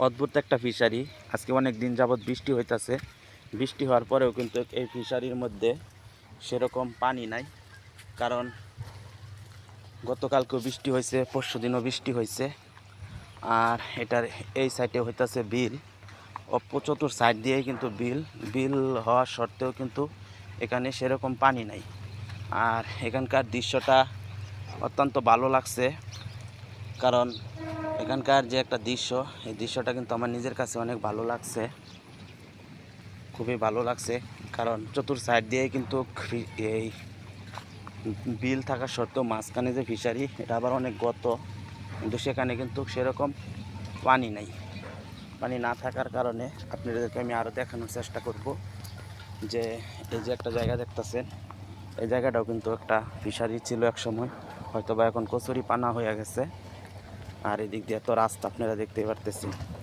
অদ্ভুত একটা ফিশারি। আজকে অনেক দিন যাবৎ বৃষ্টি হইতাছে। বৃষ্টি হওয়ার পরেও কিন্তু এই ফিশারির মধ্যে সেরকম পানি নাই। কারণ গতকালকেও বৃষ্টি হয়েছে, পরশুদিনও বৃষ্টি হয়েছে। আর এটার এই সাইডে হইতাছে বিল। চতুর সাইড দিয়েই কিন্তু বিল। বিল হওয়া সত্ত্বেও কিন্তু এখানে সেরকম পানি নাই। আর এখানকার দৃশ্যটা অত্যন্ত ভালো লাগছে। কারণ এখানকার যে একটা দৃশ্য, এই দৃশ্যটা কিন্তু আমার নিজের কাছে অনেক ভালো লাগছে, খুবই ভালো লাগছে। কারণ চতুর সাইড দিয়ে কিন্তু এই বিল থাকা সত্ত্বেও মাঝখানে যে ফিশারি, এটা আবার অনেক গত, কিন্তু সেখানে কিন্তু সেরকম পানি নাই। পানি না থাকার কারণে আপনাদেরকে আমি আরও দেখানোর চেষ্টা করব যে এই যে একটা জায়গা দেখতেছেন, এই জায়গাটাও কিন্তু একটা ফিশারি ছিল এক সময়, হয়তো বা এখন কচুরি পানা হয়ে গেছে। আর এদিক দিয়ে তো রাস্তা আপনারা দেখতেই পারতেছেন।